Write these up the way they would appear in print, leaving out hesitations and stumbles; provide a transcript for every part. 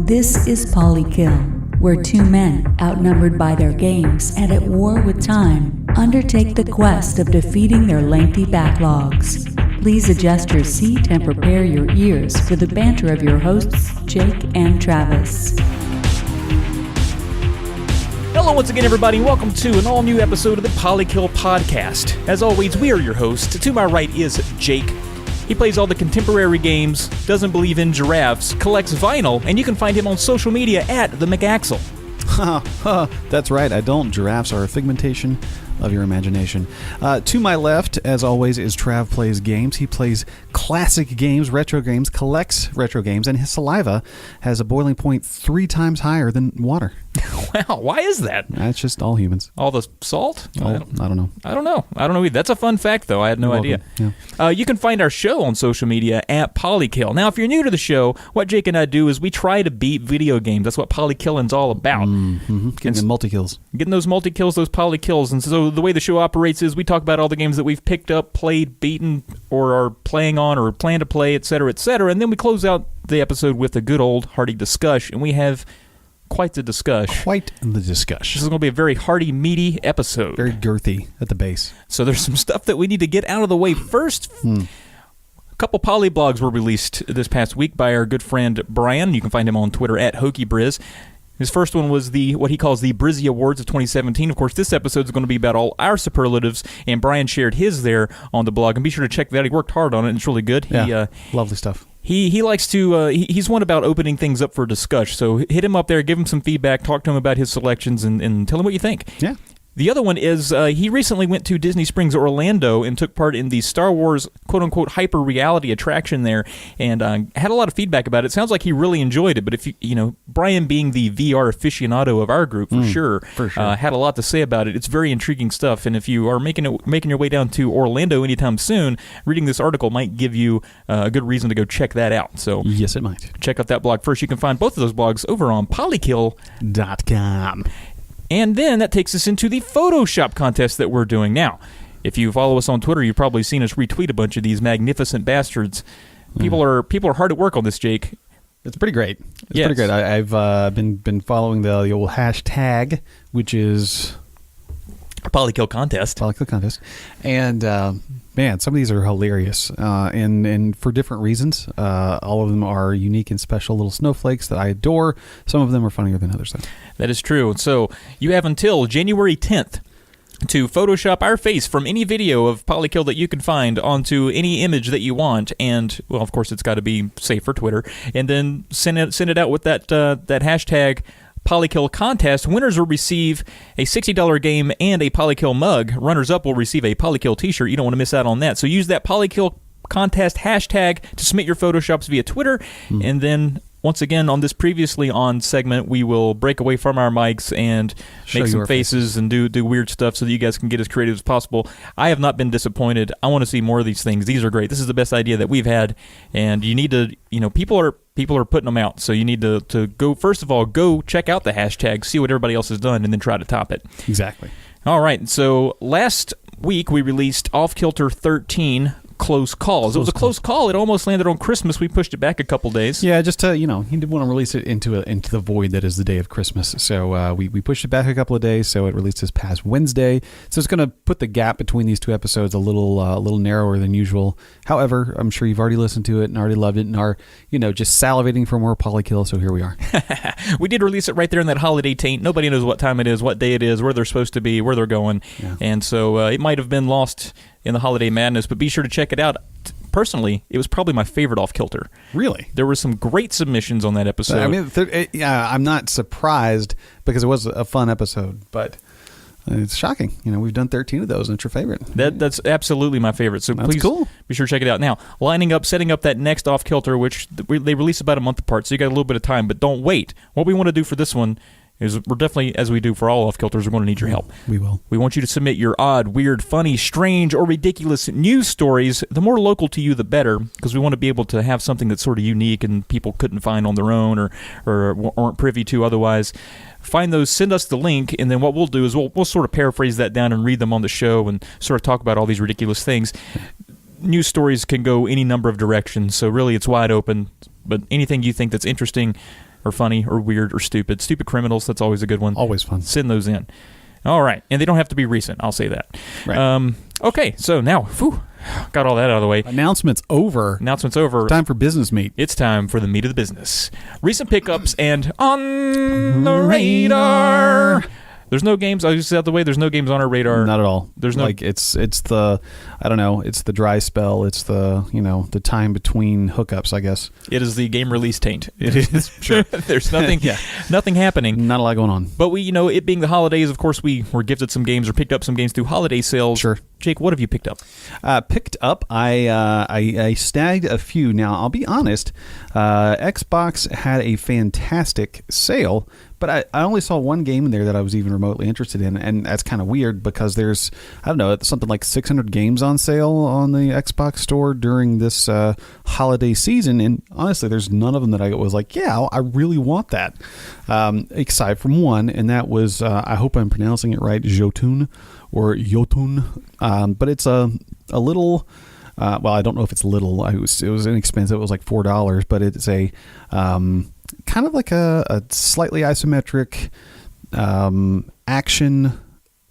This is Polykill, where two men, outnumbered by their games and at war with time, undertake the quest of defeating their lengthy backlogs. Please adjust your seat and prepare your ears for the banter of your hosts, Jake and Travis. Hello once again, everybody, and welcome to an all-new episode of the Polykill podcast. As always, we are your hosts. To my right is Jake. He plays all the contemporary games, doesn't believe in giraffes, collects vinyl, and you can find him on social media at the McAxel. That's right, I don't. Giraffes are a figmentation of your imagination. To my left, as always, is Trav Plays Games. He plays classic games, retro games, collects retro games, and his saliva has a boiling point 3 times higher than water. Wow, why is that? That's just all humans. All the salt? I don't know. I don't know either. That's a fun fact, though. I had no idea. Yeah. You can find our show on social media at Polykill. Now, if you're new to the show, what Jake and I do is we try to beat video games. That's what Polykilling's all about. Mm-hmm. Getting the multi-kills. Getting those multi-kills, those polykills. And so the way the show operates is we talk about all the games that we've picked up, played, beaten, or are playing on, or plan to play, etc., and then we close out the episode with a good old hearty discussion, and we have quite the discussion. This is going to be a very hearty, meaty episode. Very girthy at the base. So there's some stuff that we need to get out of the way first. A couple polyblogs were released this past week by our good friend Brian. You can find him on Twitter at HokeyBriz. His first one was what he calls the Brizzy Awards of 2017. Of course, this episode is going to be about all our superlatives, and Brian shared his there on the blog. And be sure to check that out. He worked hard on it, and it's really good. Yeah, lovely stuff. He likes to, he's one about opening things up for discussion. So hit him up there, give him some feedback, talk to him about his selections, and tell him what you think. Yeah. The other one is he recently went to Disney Springs, Orlando, and took part in the Star Wars quote-unquote hyper-reality attraction there, and had a lot of feedback about it. Sounds like he really enjoyed it, but if Brian being the VR aficionado of our group, for sure. Had a lot to say about it. It's very intriguing stuff, and if you are making your way down to Orlando anytime soon, reading this article might give you a good reason to go check that out. So yes, it might. Check out that blog first. You can find both of those blogs over on polykill.com. And then that takes us into the Photoshop contest that we're doing now. If you follow us on Twitter, you've probably seen us retweet a bunch of these magnificent bastards. People are hard at work on this, Jake. It's pretty great. It's pretty great. I've been following the old hashtag, which is Polykill contest. Polykill contest, and man, some of these are hilarious, and for different reasons. All of them are unique and special little snowflakes that I adore. Some of them are funnier than others, though. That is true. So you have until January 10th to Photoshop our face from any video of Polykill that you can find onto any image that you want, and well, of course, it's got to be safe for Twitter. And then send it out with that hashtag Polykill contest. Winners will receive a $60 game and a Polykill mug. Runners-up will receive a Polykill t-shirt. You don't want to miss out on that. So use that Polykill contest hashtag to submit your Photoshops via Twitter, and then once again, on this previously on segment, we will break away from our mics and make some faces and do weird stuff so that you guys can get as creative as possible. I have not been disappointed. I want to see more of these things. These are great. This is the best idea that we've had, and you need to, people are putting them out, so you need to go, first of all, go check out the hashtag, see what everybody else has done, and then try to top it. Exactly. All right, so last week we released Off Kilter 13, Close Calls. It was a close call. It almost landed on Christmas. We pushed it back a couple days. Yeah, just to, he didn't want to release it into the void that is the day of Christmas. So we pushed it back a couple of days, so it released this past Wednesday. So it's going to put the gap between these two episodes a little narrower than usual. However, I'm sure you've already listened to it and already loved it and are, just salivating for more Polykill, so here we are. We did release it right there in that holiday taint. Nobody knows what time it is, what day it is, where they're supposed to be, where they're going. Yeah. And so it might have been lost in the holiday madness, but be sure to check it out. Personally, it was probably my favorite Off Kilter. Really? There were some great submissions on that episode. I mean, I'm not surprised because it was a fun episode, but it's shocking. We've done 13 of those, and it's your favorite. That's absolutely my favorite. So that's please cool. Be sure to check it out. Now, setting up that next Off Kilter, which they release about a month apart, so you got a little bit of time, but don't wait. What we want to do for this one is we're definitely, as we do for all Off Kilters, we're going to need your help. We will. We want you to submit your odd, weird, funny, strange, or ridiculous news stories. The more local to you, the better, because we want to be able to have something that's sort of unique and people couldn't find on their own or weren't privy to otherwise. Find those, send us the link, and then what we'll do is we'll sort of paraphrase that down and read them on the show and sort of talk about all these ridiculous things. News stories can go any number of directions, so really it's wide open, but anything you think that's interesting, or funny or weird or stupid. Stupid criminals, that's always a good one. Always fun. Send those in. All right. And they don't have to be recent. I'll say that. Right. Okay. So now, got all that out of the way. Announcements over. Time for business meat. It's time for the meat of the business. Recent pickups and on the radar. There's no games. I just said out the way. There's no games on our radar. Not at all. There's no. Like it's the, I don't know. It's the dry spell. It's the the time between hookups. I guess it is the game release taint. It is. Sure. There's nothing. Nothing happening. Not a lot going on. But we, it being the holidays, of course, we were gifted some games or picked up some games through holiday sales. Sure. Jake, what have you picked up? I snagged a few. Now, I'll be honest, Xbox had a fantastic sale, but I only saw one game in there that I was even remotely interested in, and that's kind of weird because there's, I don't know, something like 600 games on sale on the Xbox store during this holiday season, and honestly, there's none of them that I was like, yeah, I really want that, aside from one, and that was, I hope I'm pronouncing it right, Jotun, or Jotun, but it's a little, well, I don't know if it's little, it was inexpensive, it was like $4, but it's a kind of like a slightly isometric action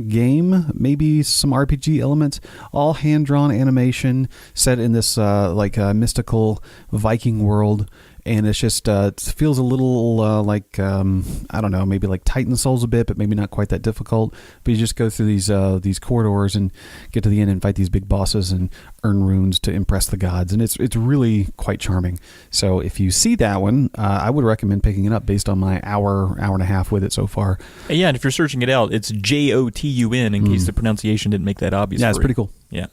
game, maybe some RPG elements, all hand-drawn animation set in this mystical Viking world. And it's just, it feels a little like, I don't know, maybe like Titan Souls a bit, but maybe not quite that difficult. But you just go through these corridors and get to the end and fight these big bosses and earn runes to impress the gods. And it's really quite charming. So if you see that one, I would recommend picking it up based on my hour and a half with it so far. Yeah, and if you're searching it out, it's Jotun in case the pronunciation didn't make that obvious. Yeah, it's pretty cool. Yeah.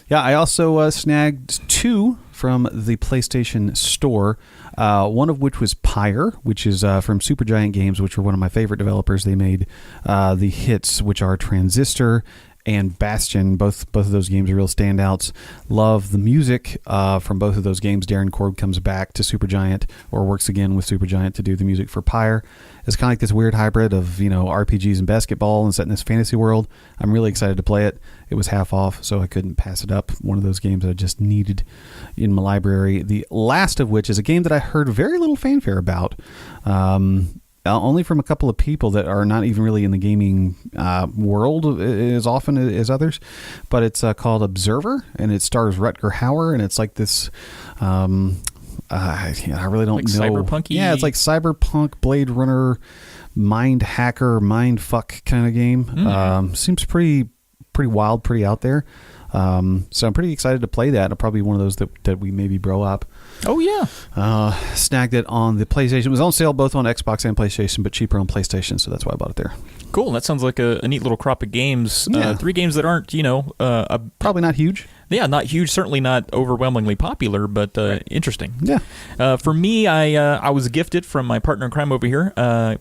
Yeah, I also snagged two from the PlayStation Store, one of which was Pyre, which is from Supergiant Games, which are one of my favorite developers. They made the hits, which are Transistor and Bastion. Both of those games are real standouts. Love the music from both of those games. Darren Korb comes back to Supergiant, or works again with Supergiant to do the music for Pyre. It's kind of like this weird hybrid of RPGs and basketball and set in this fantasy world. I'm really excited to play it. It was half off, so I couldn't pass it up. One of those games that I just needed in my library. The last of which is a game that I heard very little fanfare about. Only from a couple of people that are not even really in the gaming world as often as others. But it's called Observer, and it stars Rutger Hauer, and it's like this... I really don't know. Cyberpunk-y? Yeah, it's like cyberpunk, Blade Runner, mind hacker, mind fuck kind of game. Seems pretty wild, pretty out there. So I'm pretty excited to play that. It'll probably be one of those that we maybe bro up. Oh, yeah. Snagged it on the PlayStation. It was on sale both on Xbox and PlayStation, but cheaper on PlayStation, so that's why I bought it there. Cool. That sounds like a neat little crop of games. Yeah. 3 games that aren't, probably not huge. Yeah, not huge. Certainly not overwhelmingly popular, but interesting. Yeah. For me, I was gifted from my partner in crime over here,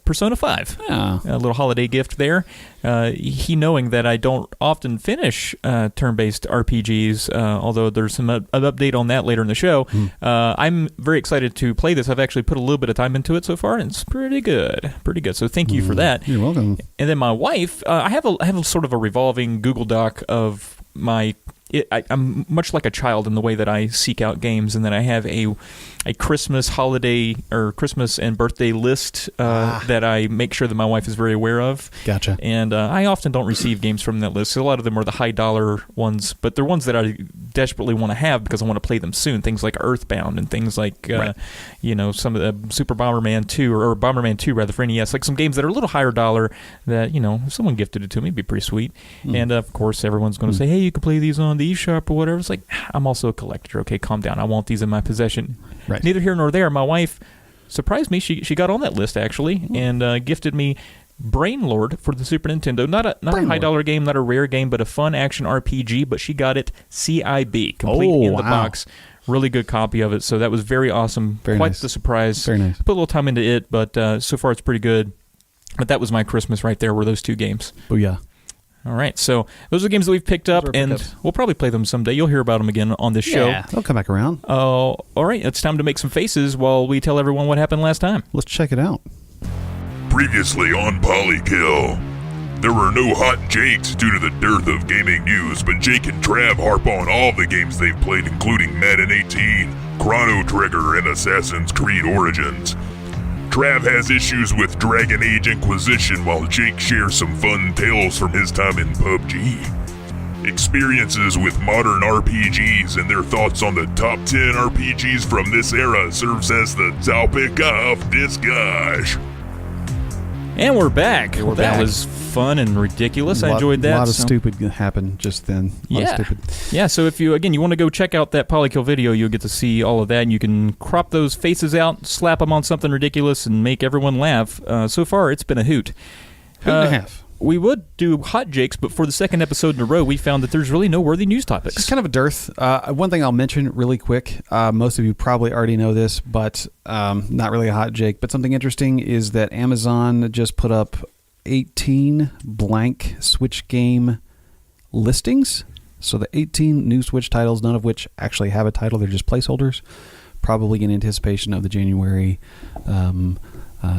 Persona 5. Yeah. A little holiday gift there. He knowing that I don't often finish turn-based RPGs, although there's some an update on that later in the show. I'm very excited to play this. I've actually put a little bit of time into it so far, and it's pretty good. Pretty good. So thank you for that. You're welcome. And then my wife, I have a sort of a revolving Google Doc of my... I'm much like a child in the way that I seek out games, and that I have a Christmas holiday or Christmas and birthday list that I make sure that my wife is very aware of. Gotcha. And I often don't receive games from that list. So a lot of them are the high dollar ones, but they're ones that I desperately want to have because I want to play them soon. Things like Earthbound and things like some of the Super Bomberman 2 or Bomberman 2 rather for NES, like some games that are a little higher dollar that if someone gifted it to me, it'd be pretty sweet. And of course, everyone's going to say, "Hey, you can play these on the eShop or whatever." It's like, I'm also a collector. Okay, calm down. I want these in my possession. Right. Neither here nor there. My wife surprised me. She got on that list actually, and gifted me Brainlord for the Super Nintendo. Not a high dollar game, not a rare game, but a fun action RPG. But she got it CIB, complete in the box. Really good copy of it. So that was very awesome. Very Quite nice. the surprise. Very nice. Put a little time into it, but so far it's pretty good. But that was my Christmas right there. Were those 2 games? Booyah. All right, so those are games that we've picked up, and we'll probably play them someday. You'll hear about them again on this show. Yeah, they'll come back around. All right, it's time to make some faces while we tell everyone what happened last time. Let's check it out. Previously on Polykill, there were no hot Jakes due to the dearth of gaming news, but Jake and Trav harp on all the games they've played, including Madden 18, Chrono Trigger, and Assassin's Creed Origins. Trav has issues with Dragon Age Inquisition while Jake shares some fun tales from his time in PUBG. Experiences with modern RPGs and their thoughts on the top 10 RPGs from this era serves as the topic of discussion. And we're back. We're that back. was fun and ridiculous. I enjoyed that. A lot of stupid happened just then. Yeah, so if you want to go check out that Polykill video, you'll get to see all of that, and you can crop those faces out, slap them on something ridiculous, and make everyone laugh. So far, it's been a hoot. Hoot and a half. We would do Hot Jakes, but for the second episode in a row, we found that there's really no worthy news topics. It's kind of a dearth. One thing I'll mention really quick, most of you probably already know this, but not really a hot Jake, but something interesting is that Amazon just put up 18 blank Switch game listings. So the 18 new Switch titles, none of which actually have a title, they're just placeholders, probably in anticipation of the January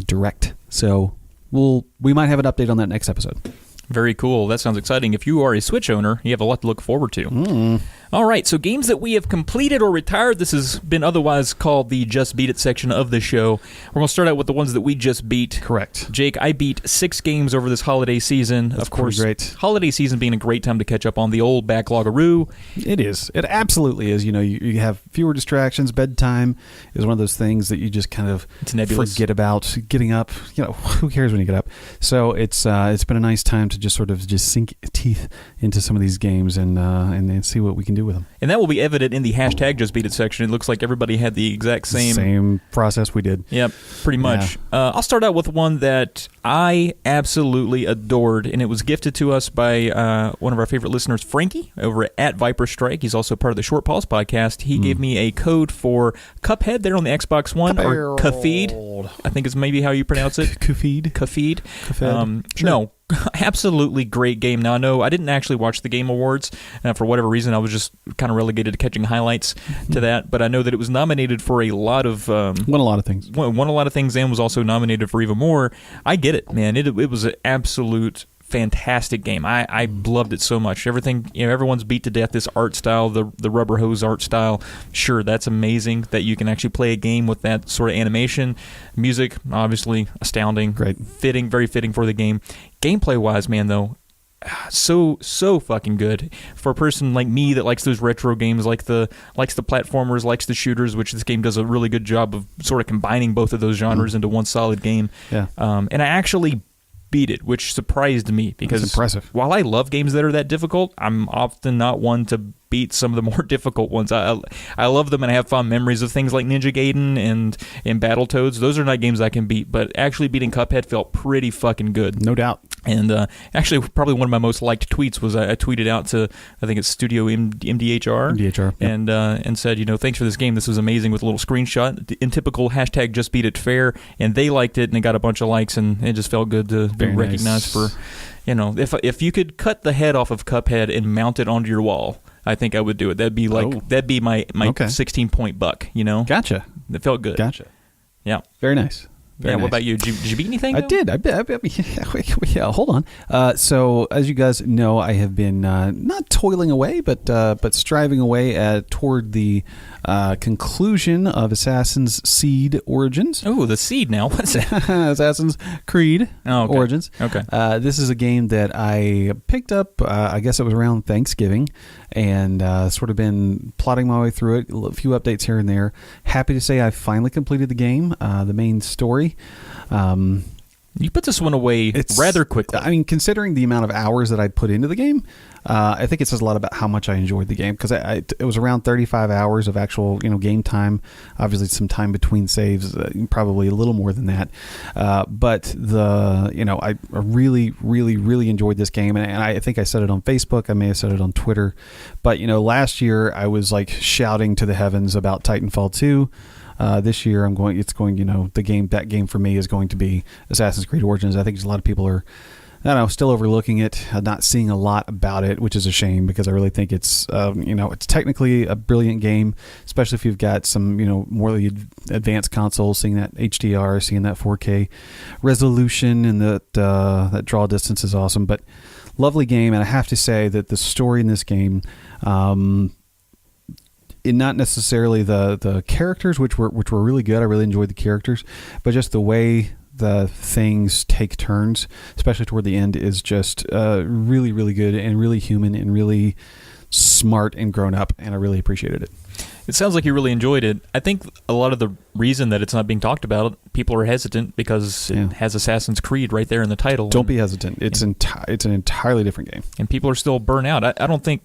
Direct. So we might have an update on that next episode. Very cool. That sounds exciting. If you are a Switch owner, you have a lot to look forward to. All right, so games that we have completed or retired. This has been otherwise called the Just Beat It section of the show. We're going to start out with the ones that we just beat. Correct. Jake, I beat 6 games over this holiday season. That's of course, great. Holiday season being a great time to catch up on the old backlog-a-roo. It is. It absolutely is. You know, you have fewer distractions. Bedtime is one of those things that you just kind of forget about. Getting up, you know, who cares when you get up? So it's been a nice time to just sort of just sink teeth into some of these games and then see what we can do with them. And that will be evident in the hashtag Just Beat It section. It looks like everybody had the exact same process we did. Yep, pretty much. Yeah. I'll start out with one that I absolutely adored, and it was gifted to us by one of our favorite listeners, Frankie, over at Viper Strike. He's also part of the Short Pause podcast. He gave me a code for Cuphead there on the Xbox One, or Cupheed, I think is maybe how you pronounce it. Cupheed. Sure. No. Absolutely great game. Now, I know I didn't actually watch the Game Awards, and for whatever reason, I was just kind of relegated to catching highlights to that, but I know that it was nominated for a lot of... won a lot of things. Won a lot of things and was also nominated for even more. I get it, man. It was an absolute fantastic game. I loved it so much. Everything, you know, everyone's beat to death this art style, the rubber hose art style. Sure, that's amazing that you can actually play a game with that sort of animation. Music, obviously, astounding. Great. Fitting, very fitting for the game. Gameplay-wise, man, though, so fucking good for a person like me that likes those retro games, likes the platformers, likes the shooters, which this game does a really good job of sort of combining both of those genres into one solid game. Yeah. And I actually beat it, which surprised me because that's impressive. While I love games that are that difficult, I'm often not one to beat some of the more difficult ones. I love them and I have fond memories of things like Ninja Gaiden and Battletoads. Those are not games I can beat, but actually beating Cuphead felt pretty fucking good. No doubt. And actually, probably one of my most liked tweets was I tweeted out to, I think it's Studio MDHR. Yep. And said, you know, thanks for this game. This was amazing, with a little screenshot in typical hashtag Just Beat It Fair. And they liked it and it got a bunch of likes, and it just felt good to be recognized for, you know, if you could cut the head off of Cuphead and mount it onto your wall, I think I would do it. That'd be my 16-point buck, you know? Gotcha. It felt good. Gotcha. Yeah. Very nice. Very nice. What about you? Did you beat anything? I did. Yeah, hold on. So, as you guys know, I have been not toiling away, but striving away toward the conclusion of Assassin's Seed Origins. Oh, the Seed now. What's that? Assassin's Creed Origins. Okay. This is a game that I picked up, I guess it was around Thanksgiving, and sort of been plotting my way through it, a few updates here and there. Happy to say I finally completed the game, the main story. You put this one away rather quickly. I mean, considering the amount of hours that I put into the game, I think it says a lot about how much I enjoyed the game, because it was around 35 hours of actual, game time. Obviously, some time between saves, probably a little more than that. But I really, really, really enjoyed this game, and I think I said it on Facebook. I may have said it on Twitter, but last year I was like shouting to the heavens about Titanfall 2. This year, that game for me is going to be Assassin's Creed Origins. I think a lot of people are, still overlooking it, not seeing a lot about it, which is a shame, because I really think it's, it's technically a brilliant game, especially if you've got some, more advanced consoles, seeing that HDR, seeing that 4K resolution, and that draw distance is awesome. But lovely game, and I have to say that the story in this game, not necessarily the characters, which were really good. I really enjoyed the characters, but just the way the things take turns, especially toward the end, is just really, really good and really human and really smart and grown up, and I really appreciated it. It sounds like you really enjoyed it. I think a lot of the reason that it's not being talked about, people are hesitant because it has Assassin's Creed right there in the title. Don't be hesitant. It's an entirely different game. And people are still burnt out. I don't think,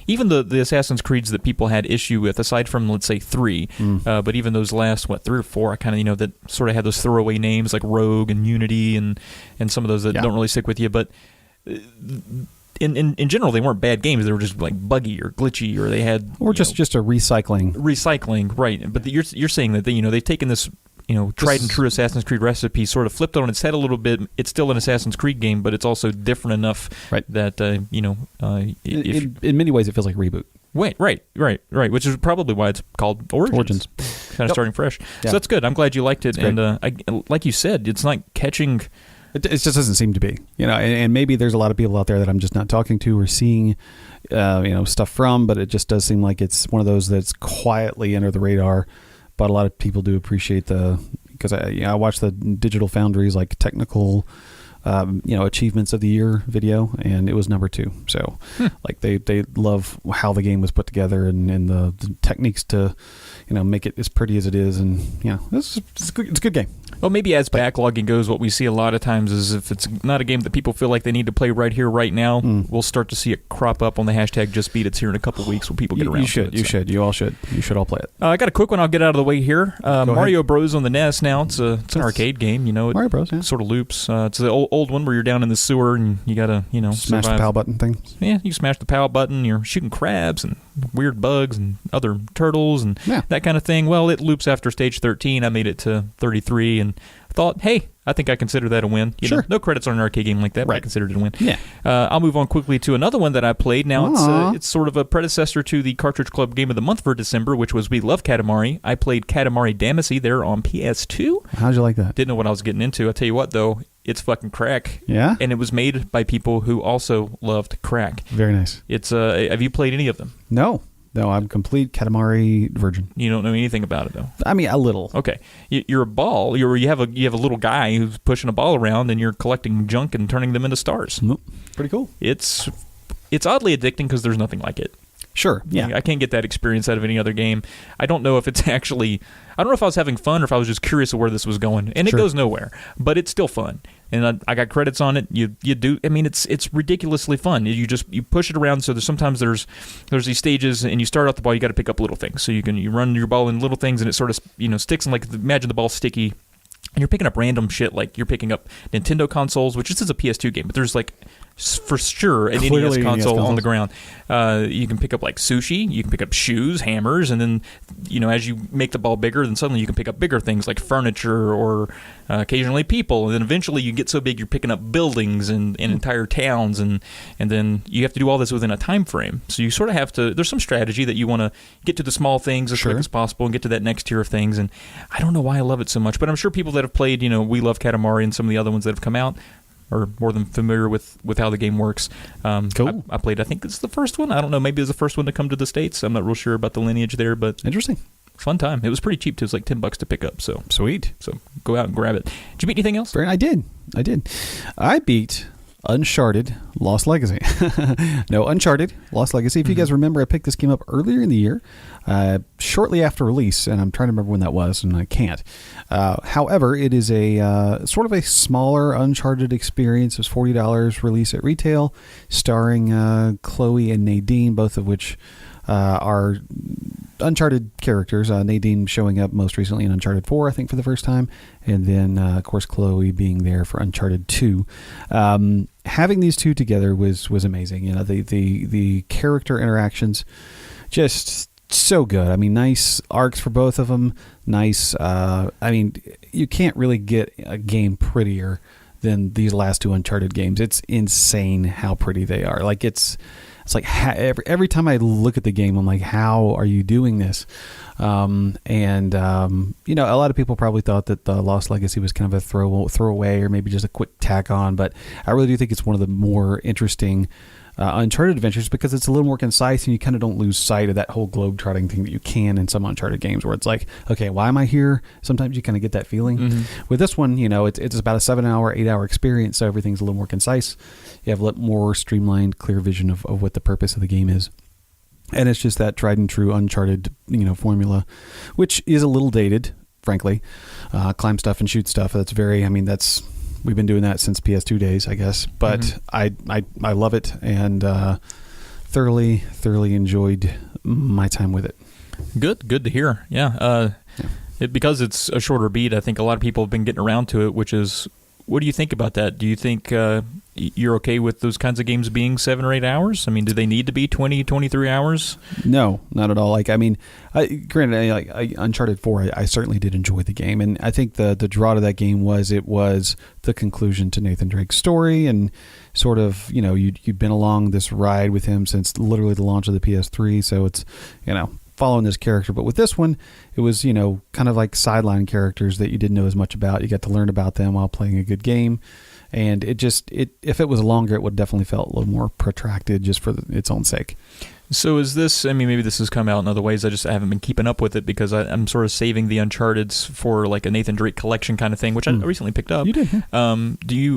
even the Assassin's Creeds that people had issue with, aside from, let's say, 3, but even those last, 3 or 4, I kind of, that sort of had those throwaway names like Rogue and Unity and some of those that don't really stick with you. But in general, they weren't bad games. They were just like buggy or glitchy, or they had just a recycling, right? But you're saying that they've taken this tried and true Assassin's Creed recipe, sort of flipped it on its head a little bit. It's still an Assassin's Creed game, but it's also different enough that in many ways it feels like a reboot. Right. Which is probably why it's called Origins. Kind of starting fresh. Yeah. So that's good. I'm glad you liked it. And like you said, it's not catching. It just doesn't seem to be, and maybe there's a lot of people out there that I'm just not talking to or seeing, stuff from, but it just does seem like it's one of those that's quietly under the radar. But a lot of people do appreciate because I watched the Digital Foundry's like technical, achievements of the year video, and it was number 2. So like they love how the game was put together and the techniques to, make it as pretty as it is. And it's a good game. Well, maybe as backlogging goes, what we see a lot of times is if it's not a game that people feel like they need to play right here, right now, we'll start to see it crop up on the hashtag JustBeatIt's here in a couple of weeks when people get around to it. You all should all play it. I got a quick one I'll get out of the way here. Mario Bros. On the NES now. It's an arcade game. Mario Bros. Yeah. Sort of loops. It's the old one where you're down in the sewer and you got to, smash the PAL button thing. Yeah, you smash the PAL button. You're shooting crabs and weird bugs and other turtles and that kind of thing. Well, it loops after stage 13. I made it to 33 and thought, hey, I think I consider that a win. Sure. No credits on an arcade game like that, but I considered it a win. Yeah. I'll move on quickly to another one that I played. Now, it's sort of a predecessor to the Cartridge Club Game of the Month for December, which was We Love Katamari. I played Katamari Damacy there on PS2. How'd you like that? Didn't know what I was getting into. I'll tell you what, though, it's fucking crack. Yeah? And it was made by people who also loved crack. Very nice. It's have you played any of them? No, I'm complete Katamari virgin. You don't know anything about it, though. I mean, a little. Okay, you're a ball. You have a little guy who's pushing a ball around, and you're collecting junk and turning them into stars. Pretty cool. It's oddly addicting because there's nothing like it. Sure. Yeah. I can't get that experience out of any other game. I don't know if it's actually. I don't know if I was having fun or if I was just curious of where this was going, and it goes nowhere. But it's still fun, and I got credits on it. You do. I mean, it's ridiculously fun. You push it around. So there's these stages, and you start out the ball. You got to pick up little things. So you run your ball in little things, and it sort of sticks. And like imagine the ball's sticky. And you're picking up random shit, like you're picking up Nintendo consoles, which this is a PS2 game, but there's like for sure an NES console on the ground. You can pick up like sushi, you can pick up shoes, hammers, and then as you make the ball bigger, then suddenly you can pick up bigger things like furniture or occasionally people, and then eventually you get so big you're picking up buildings and entire towns, and then you have to do all this within a time frame. So you sort of have to. There's some strategy that you want to get to the small things as quick as possible and get to that next tier of things. And I don't know why I love it so much, but I'm sure people that have played, We Love Katamari and some of the other ones that have come out are more than familiar with how the game works. Cool. I played, I think this is the first one. I don't know, maybe it was the first one to come to the States. I'm not real sure about the lineage there, but interesting. Fun time. It was pretty cheap too. It was like $10 to pick up. So sweet. So go out and grab it. Did you beat anything else? I did. I beat Uncharted Lost Legacy. No, Uncharted Lost Legacy. If you guys remember, I picked this game up earlier in the year, shortly after release, and I'm trying to remember when that was, and I can't. However, it is a sort of a smaller Uncharted experience. It was $40 release at retail, starring Chloe and Nadine, both of which are Uncharted characters. Nadine showing up most recently in Uncharted 4, I think, for the first time, and then of course Chloe being there for Uncharted 2. Having these two together was amazing. The character interactions just so good. I mean, nice arcs for both of them. Nice. I mean, you can't really get a game prettier than these last two Uncharted games. It's insane how pretty they are. Like it's like every time I look at the game, I'm like, how are you doing this? A lot of people probably thought that the Lost Legacy was kind of a throwaway or maybe just a quick tack on, but I really do think it's one of the more interesting Uncharted adventures because it's a little more concise and you kind of don't lose sight of that whole globe-trotting thing that you can in some Uncharted games where it's like, okay, why am I here? Sometimes you kind of get that feeling. With this one, it's about a 7-hour, 8-hour experience, so everything's a little more concise. You have a little more streamlined, clear vision of what the purpose of the game is. And it's just that tried and true Uncharted, formula, which is a little dated, frankly. Climb stuff and shoot stuff. We've been doing that since PS2 days, I guess. But I love it and thoroughly enjoyed my time with it. Good to hear. Yeah. Because it's a shorter beat, I think a lot of people have been getting around to it, which is, what do you think about that? Do you think you're okay with those kinds of games being 7 or 8 hours? I mean, do they need to be 20, 23 hours? No, not at all. Granted, Uncharted 4, I certainly did enjoy the game. And I think the draw to that game was the conclusion to Nathan Drake's story. And sort of, you'd been along this ride with him since literally the launch of the PS3. So it's, following this character. But with this one, it was, kind of like sideline characters that you didn't know as much about. You got to learn about them while playing a good game. And if it was longer, it would definitely felt a little more protracted just for its own sake. So is this, maybe this has come out in other ways. I haven't been keeping up with it because I'm sort of saving the Uncharted's for like a Nathan Drake collection kind of thing, which I recently picked up. You did, yeah.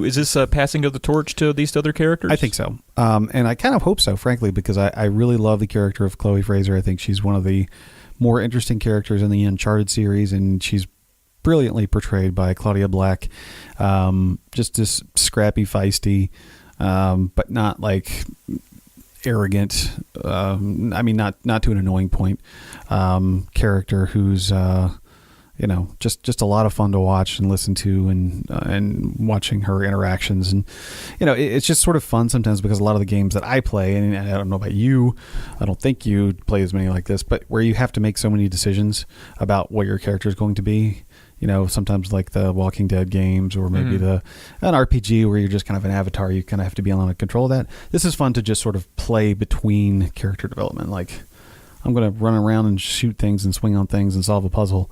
Is this a passing of the torch to these other characters? I think so. And I kind of hope so, frankly, because I really love the character of Chloe Fraser. I think she's one of the more interesting characters in the Uncharted series, and she's brilliantly portrayed by Claudia Black. Just this scrappy, feisty, but not like arrogant, not to an annoying point, character who's just a lot of fun to watch and listen to, and watching her interactions. And it's just sort of fun sometimes because a lot of the games that I play, and I don't know about you, I don't think you play as many like this, but where you have to make so many decisions about what your character is going to be. Sometimes like the Walking Dead games, or maybe an RPG where you're just kind of an avatar. You kind of have to be on control of that. This is fun to just sort of play between character development. Like, I'm going to run around and shoot things and swing on things and solve a puzzle,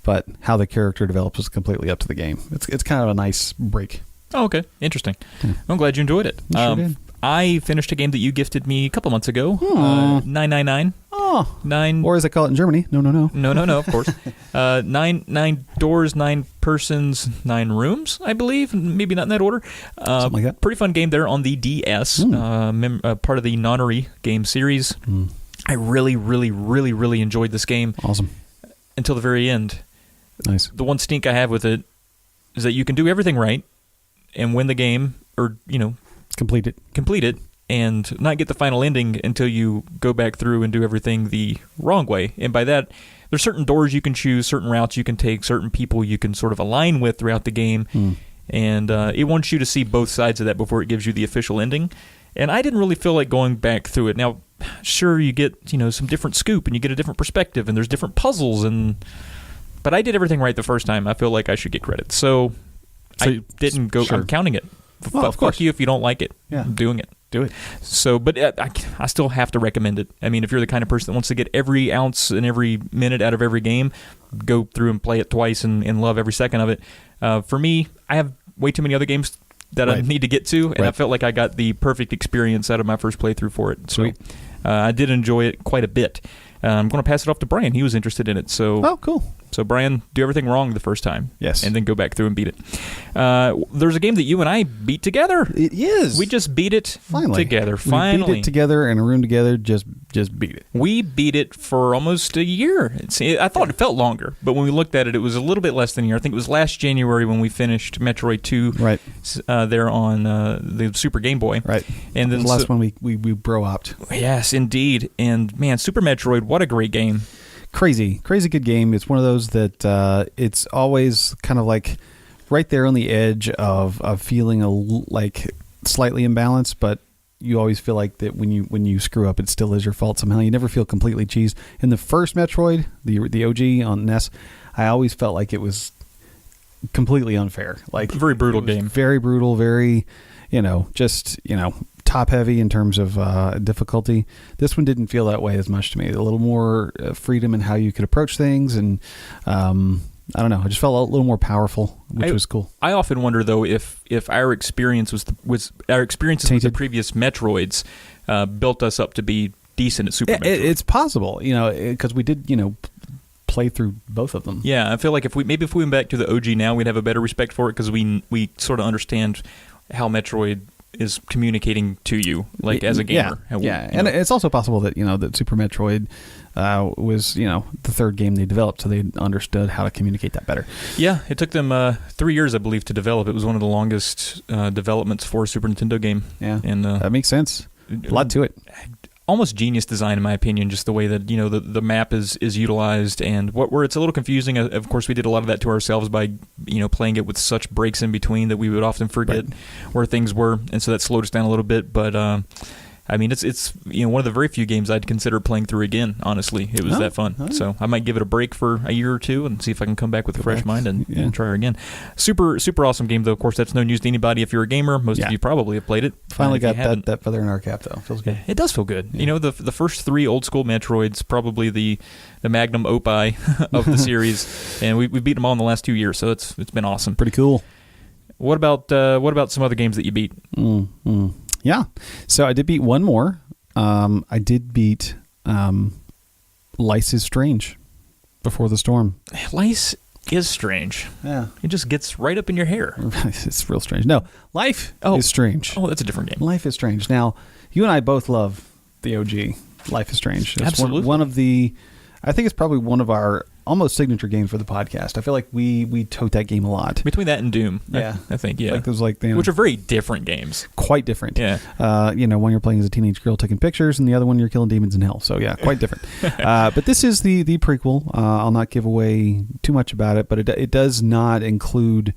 but how the character develops is completely up to the game. It's kind of a nice break. Oh, okay. Interesting. I'm glad you enjoyed it. Sure did. I finished a game that you gifted me a couple months ago. 999. Oh. 9. Or as they call it in Germany. No. No, of course. 9 doors, 9 persons, 9 rooms, I believe. Maybe not in that order. Something like that. Pretty fun game there on the DS. Part of the Nonary game series. I really, really, really, really enjoyed this game. Awesome. Until the very end. Nice. The one stink I have with it is that you can do everything right and win the game, or, complete it and not get the final ending until you go back through and do everything the wrong way. And by that, there's certain doors you can choose, certain routes you can take, certain people you can sort of align with throughout the game. And it wants you to see both sides of that before it gives you the official ending. And I didn't really feel like going back through it. Now, sure, you get some different scoop and you get a different perspective and there's different puzzles, but I did everything right the first time. I feel like I should get credit. So I didn't go. Sure. I'm counting it. Well, of course. Fuck you if you don't like it. Yeah. I'm doing it. Do it. So, but I still have to recommend it. I mean, if you're the kind of person that wants to get every ounce and every minute out of every game, go through and play it twice and love every second of it. For me, I have way too many other games that I need to get to, and I felt like I got the perfect experience out of my first playthrough for it. So, I did enjoy it quite a bit. I'm going to pass it off to Brian. He was interested in it. So, oh, cool. So, Brian, do everything wrong the first time. Yes. And then go back through and beat it. There's a game that you and I beat together. It is. We just beat it together. Finally. We beat it together in a room together, just beat it. We beat it for almost a year. I thought it felt longer, but when we looked at it, it was a little bit less than a year. I think it was last January when we finished Metroid 2 there on the Super Game Boy. Right. And then the last one we bro-opped. Yes, indeed. And, man, Super Metroid, what a great game. Crazy good game. It's one of those that it's always kind of like right there on the edge of feeling like slightly imbalanced, but you always feel like that when you screw up, it still is your fault somehow. You never feel completely cheesed. In the first Metroid, the OG on NES, I always felt like it was completely unfair. Like very brutal game. Very brutal, very, top heavy in terms of difficulty. This one didn't feel that way as much to me. A little more freedom in how you could approach things, and I don't know. I just felt a little more powerful, which was cool. I often wonder though if our experience was our experiences with the previous Metroids built us up to be decent at Super Metroid. It's possible, because we did, play through both of them. Yeah, I feel like if we went back to the OG now, we'd have a better respect for it because we sort of understand how Metroid is communicating to you, like as a gamer. And it's also possible that that Super Metroid was the third game they developed, so they understood how to communicate that better. Yeah, it took them 3 years, I believe, to develop. It was one of the longest developments for a Super Nintendo game. Yeah, and that makes sense. A lot to it. Almost genius design, in my opinion, just the way that the map is utilized, and where it's a little confusing. Of course, we did a lot of that to ourselves by playing it with such breaks in between that we would often forget where things were, and so that slowed us down a little bit. But I mean, it's one of the very few games I'd consider playing through again. Honestly, it was that fun. Oh, yeah. So I might give it a break for a year or two and see if I can come back with a fresh mind and try her again. Super awesome game, though. Of course, that's no news to anybody if you're a gamer. Most of you probably have played it. Finally got that feather in our cap, though. Feels good. It does feel good. Yeah. The first 3 old school Metroids, probably the magnum opus of the series, and we beat them all in the last 2 years. So it's been awesome. Pretty cool. What about some other games that you beat? Yeah. So I did beat one more. I did beat Lice is Strange Before the Storm. Lice is strange. Yeah. It just gets right up in your hair. It's real strange. No, Life is Strange. Oh, that's a different game. Life is Strange. Now, you and I both love the OG Life is Strange. It's Absolutely. One of the... I think it's probably one of our almost signature games for the podcast. I feel like we tote that game a lot. Between that and Doom, yeah, I think, yeah. Like those, which are very different games. Quite different. Yeah. One you're playing as a teenage girl taking pictures, and the other one you're killing demons in hell. So yeah, quite different. But this is the prequel. I'll not give away too much about it, but it does not include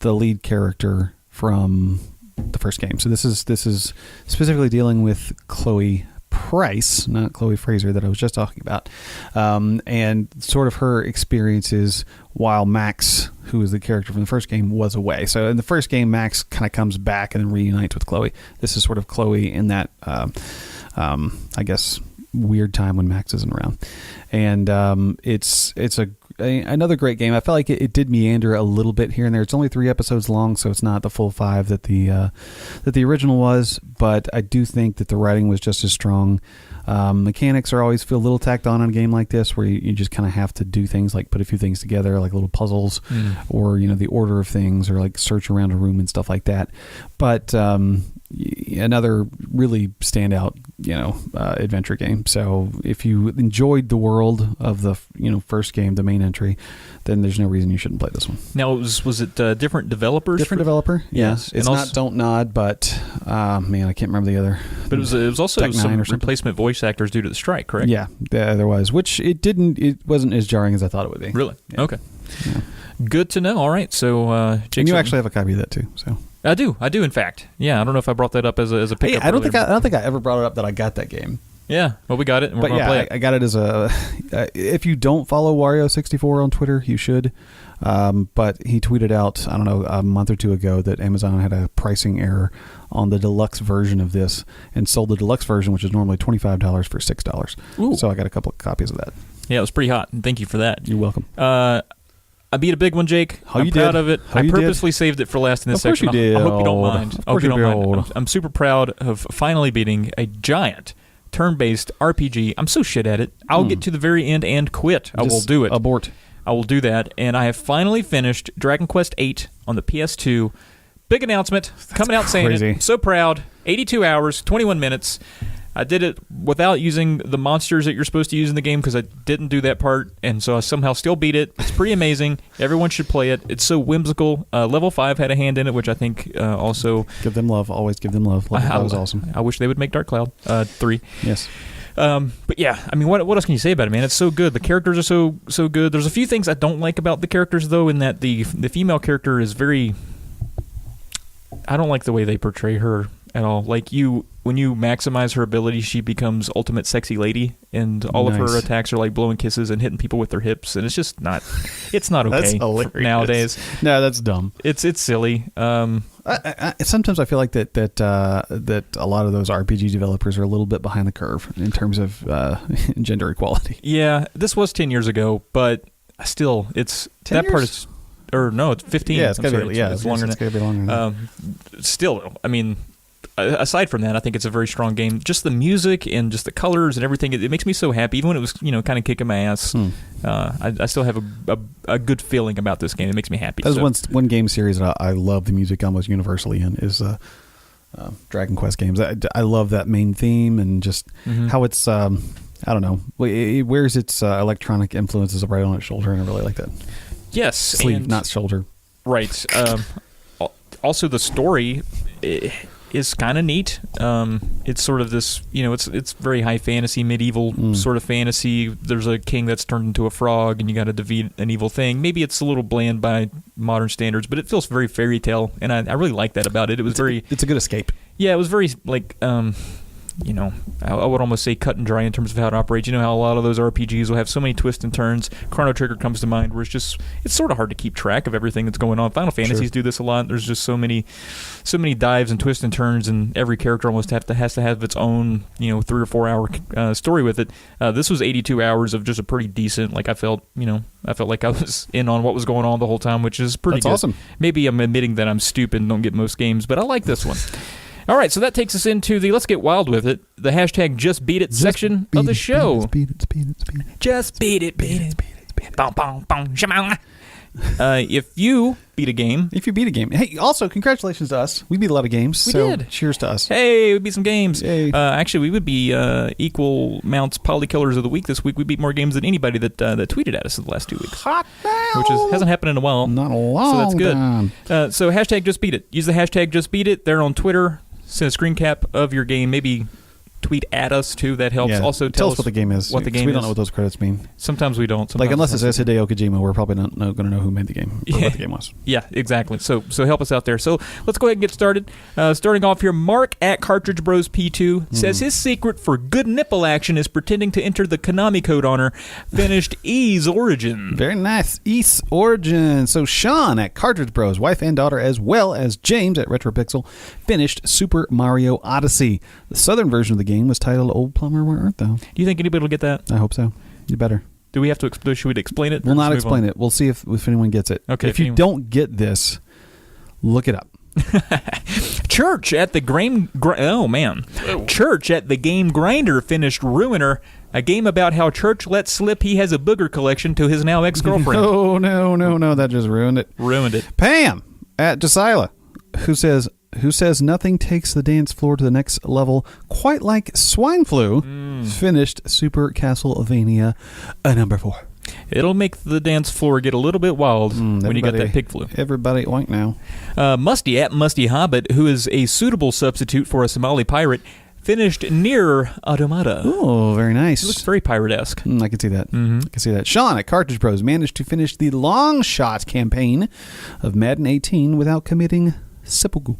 the lead character from the first game. So this is specifically dealing with Chloe Price, not Chloe Fraser that I was just talking about, and sort of her experiences while Max, who is the character from the first game, was away. So in the first game, Max kind of comes back and then reunites with Chloe. This is sort of Chloe in that, I guess, weird time when Max isn't around. And it's another great game. I felt like it did meander a little bit here and there. It's only 3 episodes long, so it's not the full 5 that the original was. But I do think that the writing was just as strong. Mechanics always feel a little tacked on a game like this, where you just kind of have to do things like put a few things together, like little puzzles, or the order of things, or like search around a room and stuff like that. But another really standout, adventure game. So if you enjoyed the world of the first game, the main entry, then there's no reason you shouldn't play this one. Now, was it different developers? Different developer, yes. It's not Don't Nod, but man, I can't remember the other. But it was also some replacement voice actors due to the strike, correct? Yeah, there was, which it wasn't as jarring as I thought it would be. Really? Yeah. Okay. Yeah. Good to know. All right, so and you actually have a copy of that too, so. I do. In fact, yeah. I don't know if I brought that up as a pickup. Hey, I don't think I ever brought it up that I got that game. Yeah, well, we got it, and we're going to play it. I got it as a... if you don't follow Wario64 on Twitter, you should. But he tweeted out, I don't know, a month or two ago that Amazon had a pricing error on the deluxe version of this and sold the deluxe version, which is normally $25 for $6. Ooh. So I got a couple of copies of that. Yeah, it was pretty hot, and thank you for that. You're welcome. I beat a big one, Jake. I'm proud of it. I purposely saved it for last in this section. Of course you did. I hope you don't mind. Of course you don't mind. I'm super proud of finally beating a giant turn-based RPG. I'm so shit at it. I'll get to the very end and quit. I will do it. Abort. I will do that. And I have finally finished Dragon Quest VIII on the PS2. Big announcement. Coming out saying it. So proud. 82 hours, 21 minutes. I did it without using the monsters that you're supposed to use in the game because I didn't do that part, and so I somehow still beat it. It's pretty amazing. Everyone should play it. It's so whimsical. Level 5 had a hand in it, which I think also... Give them love. Always give them love. Level 5 was awesome. I wish they would make Dark Cloud 3. Yes. But yeah, I mean, what else can you say about it, man? It's so good. The characters are so good. There's a few things I don't like about the characters, though, in that the female character is very... I don't like the way they portray her at all. Like, when you maximize her ability, she becomes ultimate sexy lady, and all of her attacks are like blowing kisses and hitting people with their hips, and it's just not... It's not okay nowadays. No, that's dumb. It's silly. Sometimes I feel like that a lot of those RPG developers are a little bit behind the curve in terms of gender equality. Yeah, this was 10 years ago, but it's 10 that part years? is, or no, it's 15. Yeah, it's I'm gotta sorry, be. Yeah, it's longer. It's gotta be longer. Than that. Still, I mean, aside from that, I think it's a very strong game. Just the music and just the colors and everything, it makes me so happy. Even when it was, kind of kicking my ass, I still have a good feeling about this game. It makes me happy. That's one game series that I love the music almost universally in is Dragon Quest games. I love that main theme and just how it's. I don't know. It wears its electronic influences right on its shoulder, and I really like that. Yes, sleeve, not shoulder. Right. Also, the story is kind of neat. It's sort of this, it's very high fantasy, medieval sort of fantasy. There's a king that's turned into a frog, and you got to defeat an evil thing. Maybe it's a little bland by modern standards, but it feels very fairy tale, and I really like that about it. It's a good escape. Yeah, it was very like. I would almost say cut and dry in terms of how it operates. You know how a lot of those RPGs will have so many twists and turns. Chrono Trigger comes to mind, where it's sort of hard to keep track of everything that's going on. Final Fantasies do this a lot. There's just so many dives and twists and turns, and every character almost has to have its own 3 or 4 hour story with it. This was 82 hours of just a pretty decent. Like I felt like I was in on what was going on the whole time, which is pretty. That's good. Awesome. Maybe I'm admitting that I'm stupid and don't get most games, but I like this one. All right, so that takes us into the Let's Get Wild With It, the hashtag Just Beat It section of the show. Just beat it. Just beat it. If you beat a game. Hey, also, congratulations to us. We beat a lot of games. We did. Cheers to us. Hey, we beat some games. Yay. Actually, we would be equal mounts Polykillers of the week this week. We beat more games than anybody that tweeted at us in the last 2 weeks. Hot now. Which hasn't happened in a while. Not a long So that's good. time. So hashtag Just Beat It. Use the hashtag Just Beat It. They're on Twitter. Send a screen cap of your game. Maybe tweet at us too. That helps. Yeah. Also, tell us what the game is. What the game we is. don't know what those credits mean. Sometimes we don't. Like unless it's Hideo Kojima, we're probably not going to know who made the game. Or what the game was. Yeah, exactly. So help us out there. So let's go ahead and get started. Starting off here, Mark at Cartridge Bros P2 says his secret for good nipple action is pretending to enter the Konami code on her. Finished E's Origin. Very nice. E's Origin. So Sean at Cartridge Bros, wife and daughter, as well as James at Retropixel, finished Super Mario Odyssey. The southern version of the game was titled Old Plumber Where Art Thou? Do you think anybody will get that? I hope so. You better. Do we have to? Should we explain it? We'll not explain it. We'll see if anyone gets it. Okay. If you don't get this, look it up. Church at the Church at the Game Grinder finished Ruiner, a game about how Church lets slip he has a booger collection to his now ex-girlfriend. No, that just ruined it. Pam at Josiah, who says nothing takes the dance floor to the next level quite like swine flu, finished Super Castlevania number 4. It'll make the dance floor get a little bit wild when you got that pig flu. Everybody oink now. Musty at Musty Hobbit, who is a suitable substitute for a Somali pirate, finished Near Automata. Oh, very nice. It looks very pirate-esque. I can see that. I can see that. Sean at Cartridge Bros managed to finish the long shot campaign of Madden 18 without committing seppuku.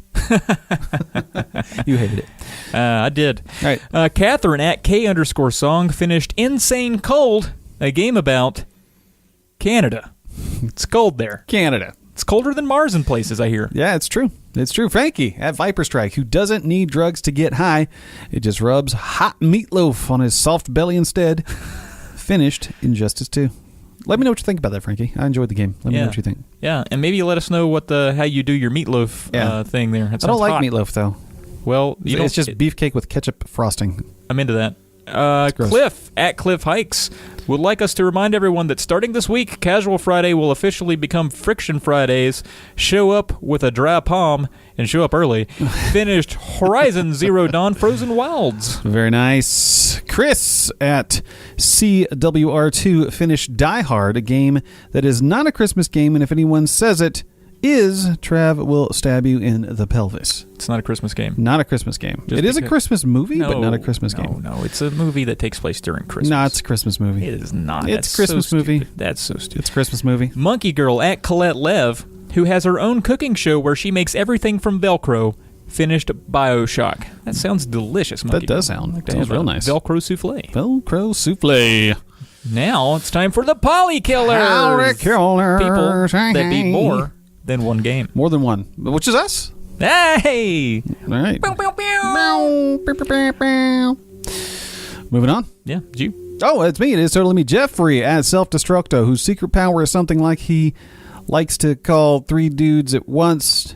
You hated it. I did. All right. Catherine at K_song finished Insane Cold, a game about Canada. It's cold there. Canada. It's colder than Mars in places, I hear. Yeah, it's true. It's true. Frankie at Viper Strike, who doesn't need drugs to get high. It just rubs hot meatloaf on his soft belly instead. Finished Injustice 2. Let me know what you think about that, Frankie. I enjoyed the game. Let me know what you think. Yeah, and maybe let us know how you do your meatloaf thing there. I don't like meatloaf, though. Well, it's just beefcake with ketchup frosting. I'm into that. Cliff at Cliff Hikes would like us to remind everyone that starting this week, Casual Friday will officially become Friction Fridays. Show up with a dry palm and show up early. Finished Horizon Zero Dawn Frozen Wilds. Very nice. Chris at CWR2 finished Die Hard, a game that is not a Christmas game, and if anyone says it is, Trav will stab you in the pelvis. It's not a Christmas game. Not a Christmas game. It is a Christmas movie, but not a Christmas game. No, it's a movie that takes place during Christmas. No, it's a Christmas movie. It is not. It's a Christmas movie. That's so stupid. It's a Christmas movie. Monkey Girl at Colette Lev, who has her own cooking show where she makes everything from Velcro, finished BioShock. That sounds delicious, Monkey That does Girl. sound. Sounds real nice. Velcro souffle. Velcro souffle. Now it's time for the Polykillers. Howdy, killers. People that beat more than one game. More than one, which is us. Hey! All right. Bow, bow, bow. Moving on. Yeah, you. Oh, it's me. It is totally me. Jeffrey at Self-Destructo, whose secret power is something like he likes to call 3 dudes at once.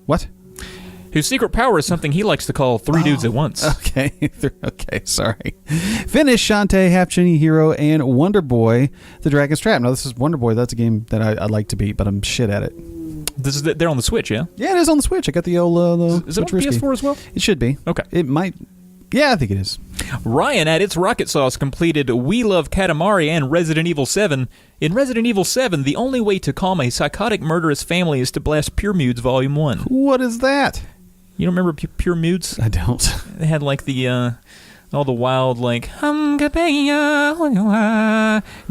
What? Whose secret power is something he likes to call 3 dudes at once. Okay. Okay, sorry. Finish Shantae, Half Genie Hero, and Wonder Boy, The Dragon's Trap. Now, this is Wonder Boy. That's a game that I'd like to beat, but I'm shit at it. They're on the Switch, yeah? Yeah, it is on the Switch. I got the old... Is it on PS4 as well? It should be. Okay. It might... Yeah, I think it is. Ryan at It's Rocket Sauce completed We Love Katamari and Resident Evil 7. In Resident Evil 7, the only way to calm a psychotic murderous family is to blast Pure Moods Volume 1. What is that? You don't remember Pure Moods? I don't. They had like the all the wild like they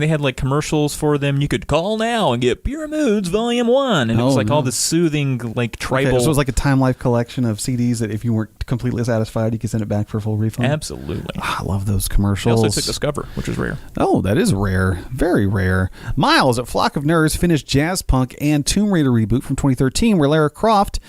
had like commercials for them. You could call now and get Pure Moods Volume 1, and it was like all this soothing like tribal. Okay, so it was like a Time Life collection of CDs that if you weren't completely satisfied, you could send it back for a full refund. Absolutely. I love those They commercials. also took Discover, which is rare. Oh, that is rare. Very rare. Miles at Flock of Nerds finished Jazz Punk and Tomb Raider reboot from 2013, where Lara Croft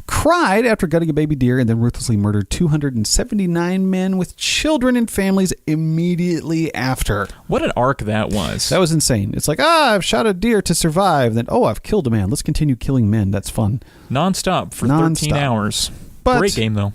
cried after gutting a baby deer and then ruthlessly murdered 279 men with children and families immediately after. What an arc that was. That was insane. It's like, I've shot a deer to survive. Then, I've killed a man. Let's continue killing men. That's fun. Non-stop for 13 hours. But, great game, though.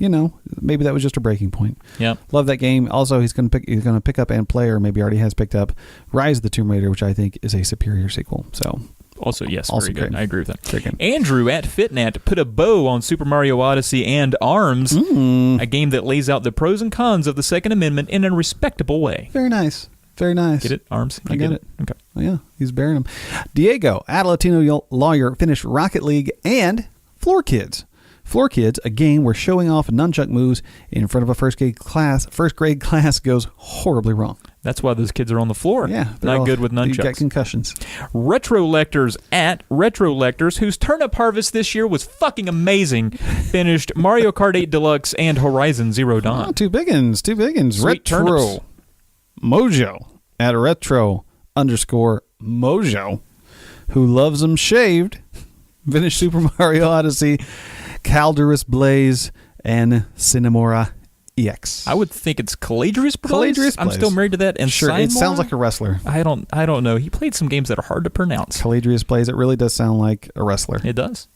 Maybe that was just a breaking point. Yeah. Love that game. Also, he's going to pick up and play, or maybe already has picked up, Rise of the Tomb Raider, which I think is a superior sequel. So... Also, yes, also very good. great. I agree with that. Great game. Andrew at Fitnat put a bow on Super Mario Odyssey and ARMS, a game that lays out the pros and cons of the Second Amendment in a respectable way. Very nice. Very nice. Get it? ARMS? I get it. Okay. Oh, yeah, he's bearing them. Diego, at Latino Lawyer, finished Rocket League and Floor Kids. Floor Kids, a game where showing off nunchuck moves in front of a first grade class goes horribly wrong. That's why those kids are on the floor. Yeah. Not good with nunchucks. You got concussions. Retrolectors at Retrolectors, whose turnip harvest this year was fucking amazing, finished Mario Kart 8 Deluxe and Horizon Zero Dawn. Oh, two big uns. Sweet Retro turnips. Mojo at Retro_Mojo, who loves them shaved, finished Super Mario Odyssey, Calderus Blaze, and Cinemora EX. I would think it's Caladrius Blaze. Caladrius I'm Blaze. still married to that. And sure, it sounds like a wrestler. I don't know. He played some games that are hard to pronounce. Caladrius Blaze. It really does sound like a wrestler. It does.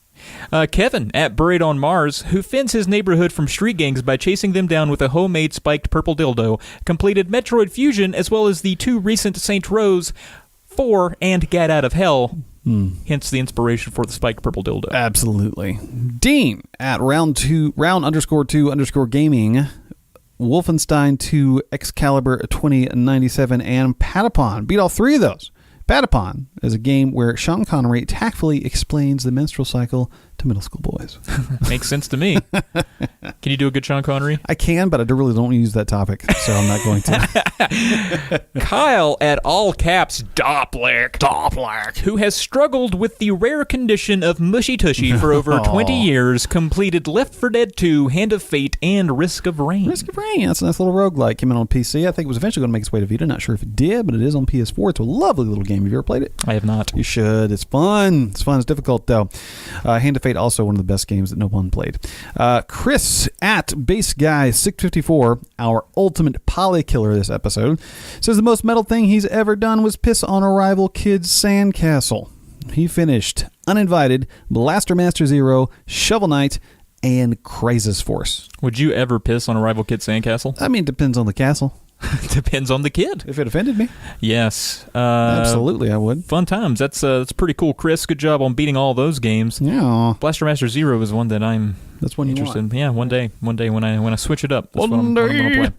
Kevin at Buried on Mars, who fends his neighborhood from street gangs by chasing them down with a homemade spiked purple dildo, completed Metroid Fusion as well as the 2 recent Saint Rose 4 and Get Out of Hell. Hence the inspiration for the spiked purple dildo. Absolutely. Dean at round_2_gaming, Wolfenstein 2, Excalibur 2097, and Patapon. Beat all 3 of those. Patapon is a game where Sean Connery tactfully explains the menstrual cycle to middle school boys. Makes sense to me. Can you do a good Sean Connery? I can, but I really don't use that topic, so I'm not going to. Kyle at all caps Doppler, who has struggled with the rare condition of mushy tushy for over 20 years, completed Left 4 Dead 2, Hand of Fate, and Risk of Rain. Risk of Rain, that's a nice little roguelike. Came in on PC. I think it was eventually going to make its way to Vita. Not sure if it did, but it is on PS4. It's a lovely little game. Have you ever played it? I have not. You should. It's fun. It's fun. It's difficult, though. Hand of Fate, also one of the best games that no one played. Chris at Base Guy 654, our ultimate Polykiller this episode, says the most metal thing he's ever done was piss on a rival kid's sandcastle. He finished Uninvited, Blaster Master Zero, Shovel Knight, and Crisis Force. Would you ever piss on a rival kid's sandcastle? I mean, it depends on the castle. Depends on the kid. If it offended me. Yes. Absolutely, I would. Fun times. That's pretty cool, Chris. Good job on beating all those games. Yeah. Blaster Master Zero is one that I'm That's one interested you want. in. Yeah, one day when I switch it up. That's what I'm One going to day. play.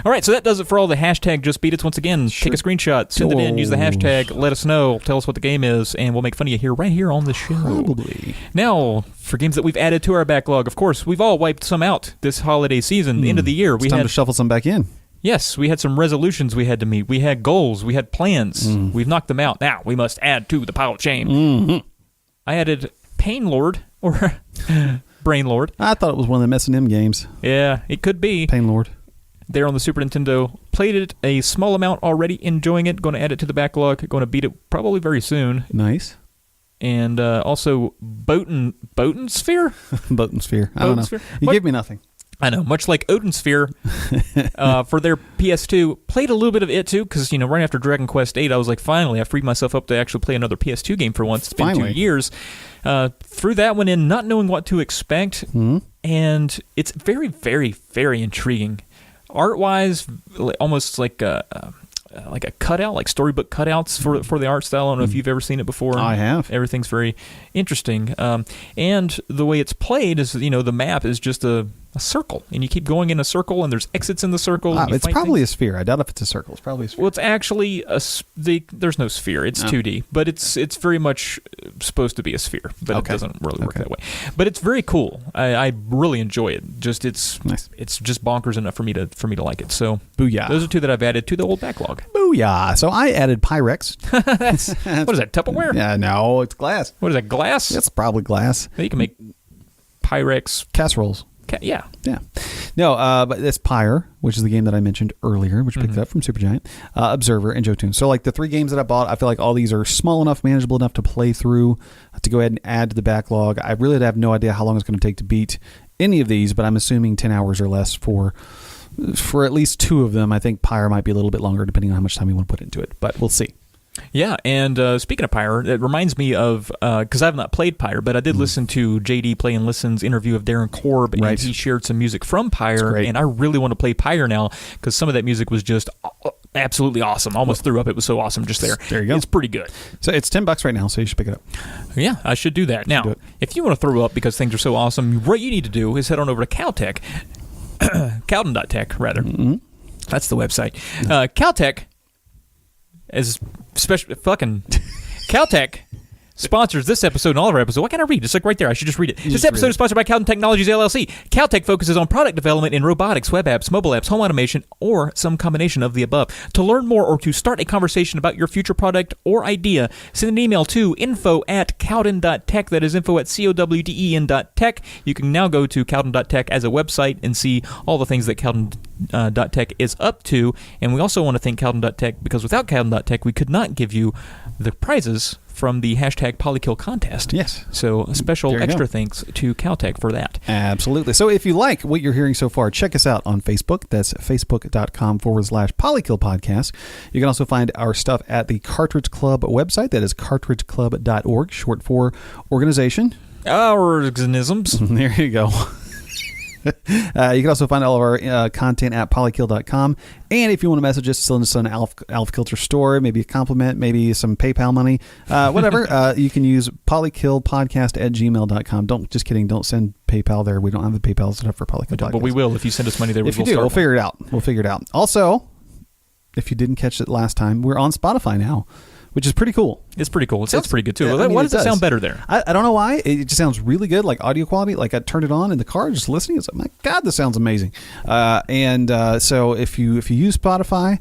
All right, so that does it for all the hashtag Just Beat It. Once again, take a screenshot, send it in, use the hashtag, let us know, tell us what the game is, and we'll make fun of you here right here on the show. Probably. Now, for games that we've added to our backlog, of course, we've all wiped some out this holiday season, the end of the year. It's time to shuffle some back in. Yes, we had some resolutions we had to meet. We had goals. We had plans. We've knocked them out. Now, we must add to the pile of shame. Mm-hmm. I added Pain Lord, or Brain Lord. I thought it was one of the S&M games. Yeah, it could be. Pain Lord. There on the Super Nintendo. Played it a small amount already, enjoying it. Going to add it to the backlog. Going to beat it probably very soon. Nice. And also Boten Sphere? Boten Sphere. I don't know. Sphere? You What? give me nothing. I know, much like Odin Sphere for their PS2. Played a little bit of it, too, because, right after Dragon Quest VIII, I was like, finally, I freed myself up to actually play another PS2 game for once. It's been 2 years. Threw that one in, not knowing what to expect, and it's very, very, very intriguing. Art-wise, almost like a cutout, like storybook cutouts for the art style. I don't know if you've ever seen it before. I have. Everything's very interesting. And the way it's played is, the map is just a circle, and you keep going in a circle, and there's exits in the circle. It's probably a sphere. I doubt if it's a circle. It's probably a sphere. Well, it's actually there's no sphere. It's 2D, but it's very much supposed to be a sphere, but it doesn't really work that way. But it's very cool. I really enjoy it. Just it's nice. It's just bonkers enough for me to like it. So booyah! Those are two that I've added to the old backlog. Booyah! So I added Pyrex. What is that, Tupperware? Yeah, no, it's glass. What is that, glass? It's probably glass. You can make Pyrex casseroles. Yeah. No, but it's Pyre, which is the game that I mentioned earlier, which picked it up from Supergiant, Observer, and Jotun. So, like, the 3 games that I bought, I feel like all these are small enough, manageable enough to play through, to go ahead and add to the backlog. I really have no idea how long it's going to take to beat any of these, but I'm assuming 10 hours or less for at least 2 of them. I think Pyre might be a little bit longer, depending on how much time you want to put into it, but we'll see. Yeah, and speaking of Pyre, it reminds me of, because I have not played Pyre, but I did listen to JD Play and Listen's interview of Darren Korb, and he shared some music from Pyre, and I really want to play Pyre now, because some of that music was just absolutely awesome. Almost threw up. It was so awesome just there. There you go. It's pretty good. So it's $10 right now, so you should pick it up. Yeah, I should do that. Now, if you want to throw up because things are so awesome, what you need to do is head on over to Caltech, Cowden.tech, rather. That's the website. Caltech is fucking Caltech sponsors this episode and all of our episodes. Why can't I read? It's like right there. I should just read it. This episode is sponsored by Cowden Technologies, LLC. Caltech focuses on product development in robotics, web apps, mobile apps, home automation, or some combination of the above. To learn more or to start a conversation about your future product or idea, send an email to info@cowden.tech. That is info@cowden.tech. You can now go to cowden.tech as a website and see all the things that Cowden.tech is up to. And we also want to thank Cowden.tech because without Cowden.tech, we could not give you the prizes from the hashtag Polykill contest. Yes. So a special extra thanks to Caltech for that. Absolutely. So if you like what you're hearing so far, check us out on Facebook. That's facebook.com/Polykill podcast. You can also find our stuff at the Cartridge Club website. That is cartridgeclub.org, short for organization. Organisms. There you go. You can also find all of our content at polykill.com. And if you want to message us, send us an Alf Kilter story, maybe a compliment, maybe some PayPal money, whatever, you can use polykillpodcast@gmail.com. Just kidding. Don't send PayPal there. We don't have the PayPal set up for Polykill Podcast. But we will if you send us money there. If you do, we'll figure it out. Also, if you didn't catch it last time, we're on Spotify now, which is pretty cool. It's pretty cool. It sounds pretty good, too. I mean, why does it sound better there? I don't know why. It just sounds really good, like audio quality. Like I turned it on in the car, just listening. It's like, my God, this sounds amazing. So if you use Spotify,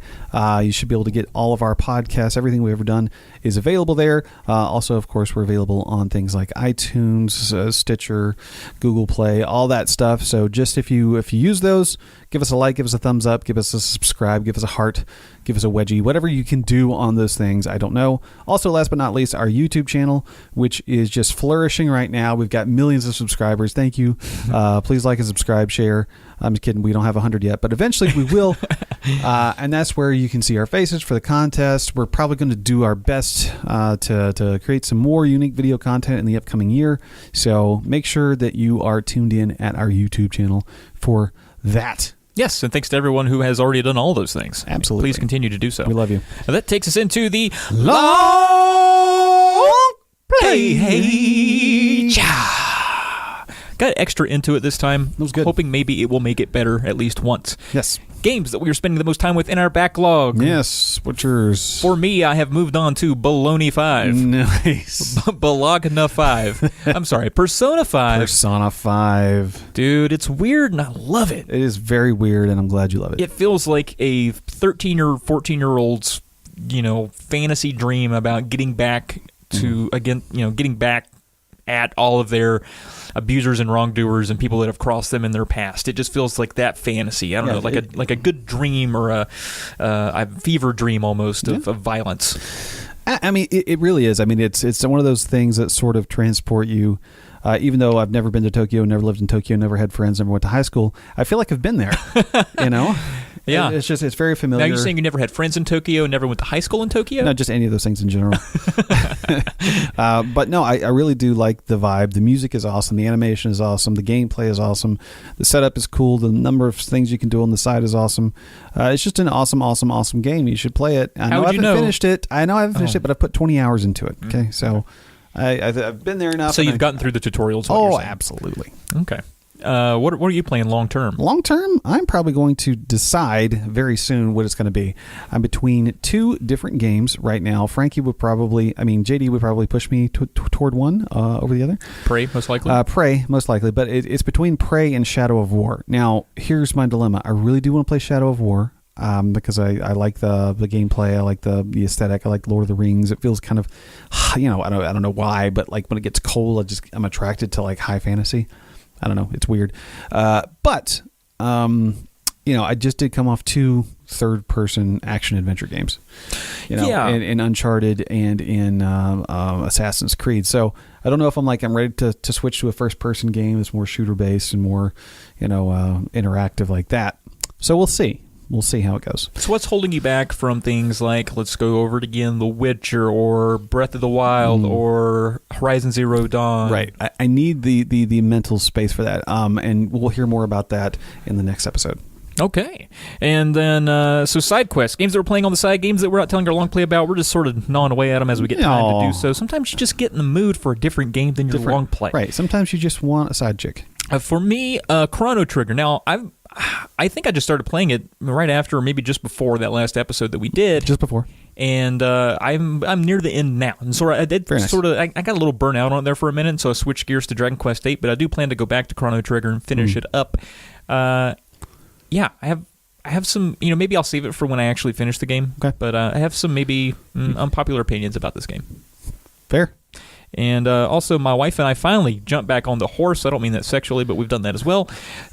you should be able to get all of our podcasts. Everything we've ever done is available there. Also, of course, we're available on things like iTunes, Stitcher, Google Play, all that stuff. So just if you use those, give us a like, give us a thumbs up, give us a subscribe, give us a heart, give us a wedgie, whatever you can do on those things. I don't know. Also, last but not least, our YouTube channel, which is just flourishing right now. We've got millions of subscribers. Thank you. Please like and subscribe, share. I'm just kidding. We don't have 100 yet, but eventually we will. And that's where you can see our faces for the contest. We're probably going to do our best to create some more unique video content in the upcoming year. So make sure that you are tuned in at our YouTube channel for that. Yes, and thanks to everyone who has already done all those things. Absolutely. Please continue to do so. We love you. Now that takes us into the long play. Got extra into it this time. It was good. Hoping maybe it will make it better at least once. Yes. Games that we are spending the most time with in our backlog. Yes. What's yours? For me, I have moved on to Baloney 5. Nice. Bologna 5. I'm sorry, Persona 5. Persona 5. Dude, it's weird and I love it. It is very weird and I'm glad you love it. It feels like a 13 or 14-year-old's, fantasy dream about getting back to, getting back at all of their abusers and wrongdoers and people that have crossed them in their past. It just feels like that fantasy. I don't know, like a good dream or a fever dream almost of violence. I mean, it really is. I mean, it's one of those things that sort of transport you. Even though I've never been to Tokyo, never lived in Tokyo, never had friends, never went to high school, I feel like I've been there. Yeah. It's very familiar. Now you're saying you never had friends in Tokyo, never went to high school in Tokyo? No, just any of those things in general. But no, I really do like the vibe. The music is awesome. The animation is awesome. The gameplay is awesome. The setup is cool. The number of things you can do on the side is awesome. It's just an awesome game. You should play it. I know I haven't finished it. But I've put 20 hours into it. Okay, so I've been there enough. So you've gotten through the tutorials. Oh, absolutely. Okay. What are you playing long term? Long term, I'm probably going to decide very soon what it's going to be. I'm between two different games right now. JD would probably push me toward one over the other. Prey, most likely? Prey, most likely. But it's between Prey and Shadow of War. Now, here's my dilemma. I really do want to play Shadow of War. Because I like the gameplay, I like the aesthetic, I like Lord of the Rings. It feels kind of, I don't know why, but like when it gets cold, I'm attracted to like high fantasy. I don't know, it's weird. But I just did come off 2 third-person action-adventure games. In Uncharted and in Assassin's Creed. So I don't know if I'm ready to switch to a first-person game that's more shooter-based and more, interactive like that. So we'll see. We'll see how it goes. So what's holding you back from things like, let's go over it again, The Witcher or Breath of the Wild or Horizon Zero Dawn? Right. I need the mental space for that. And we'll hear more about that in the next episode. Okay. And then, so side quests, games that we're playing on the side, games that we're not telling our long play about, we're just sort of gnawing away at them as we get time to do so. Sometimes you just get in the mood for a different game than your long play. Right. Sometimes you just want a side chick. For me, Chrono Trigger. Now, I think I just started playing it right after, or maybe just before that last episode that we did. Just before. And I'm near the end now. And so I got a little burnout on it there for a minute, so I switched gears to Dragon Quest VIII, but I do plan to go back to Chrono Trigger and finish it up. I have some, maybe I'll save it for when I actually finish the game. Okay. But I have some maybe unpopular opinions about this game. Fair. And also, my wife and I finally jumped back on the horse. I don't mean that sexually, but we've done that as well.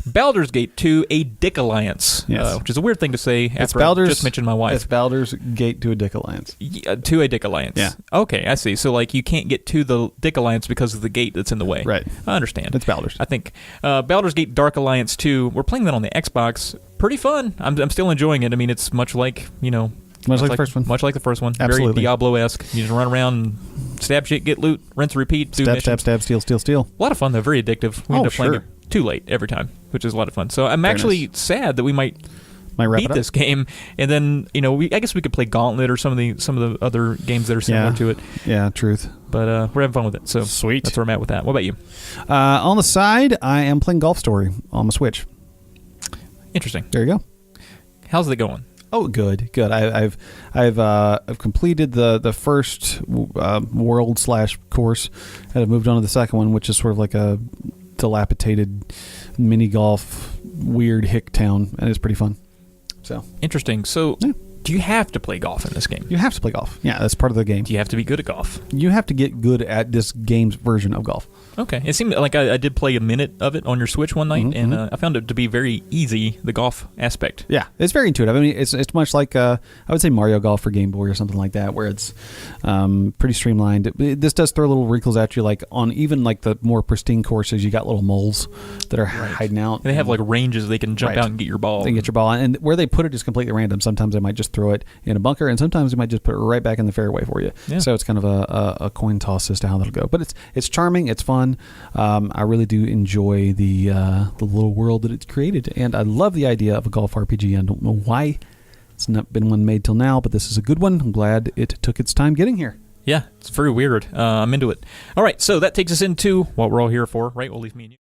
Baldur's Gate 2, a Dick Alliance, which is a weird thing to say after I just mentioned my wife. It's Baldur's Gate to a Dick Alliance. To a Dick Alliance. Yeah. Okay, I see. So, you can't get to the Dick Alliance because of the gate that's in the way. Right. I understand. It's Baldur's. I think Baldur's Gate Dark Alliance 2, we're playing that on the Xbox. Pretty fun. I'm still enjoying it. I mean, it's much like, Much like the first one. Much like the first one. Absolutely. Very Diablo-esque. You just run around and stab shit, get loot, rinse, repeat, do missions. Stab, steal. A lot of fun, though. Very addictive. We end up playing it too late every time, which is a lot of fun. So I'm actually sad that we might beat this game, and then I guess we could play Gauntlet or some of the other games that are similar to it. Yeah, truth. But we're having fun with it. So sweet. That's where I'm at with that. What about you? On the side, I am playing Golf Story on the Switch. Interesting. There you go. How's it going? Oh, good. I've completed the first world/course, and I've moved on to the second one, which is sort of like a dilapidated mini golf weird hick town, and it's pretty fun. So interesting. So. Yeah. Do you have to play golf in this game? You have to play golf. Yeah, that's part of the game. Do you have to be good at golf? You have to get good at this game's version of golf. Okay. It seemed like I did play a minute of it on your Switch one night, and I found it to be very easy, the golf aspect. Yeah, it's very intuitive. I mean, it's much like, I would say Mario Golf for Game Boy or something like that, where it's pretty streamlined. This does throw little wrinkles at you, like on even like the more pristine courses, you got little moles that are hiding out. And they have like ranges they can jump out and get your ball. They can get your ball. And where they put it is completely random. Sometimes they might just throw it in a bunker, and sometimes they might just put it right back in the fairway for you. Yeah. So it's kind of a coin toss as to how that'll go. But it's charming. It's fun. I really do enjoy the little world that it's created, and I love the idea of a golf RPG. I don't know why it's not been one made till now, but this is a good one. I'm glad it took its time getting here. Yeah, it's very weird. I'm into it. All right, so that takes us into what we're all here for, right? We'll leave me and you.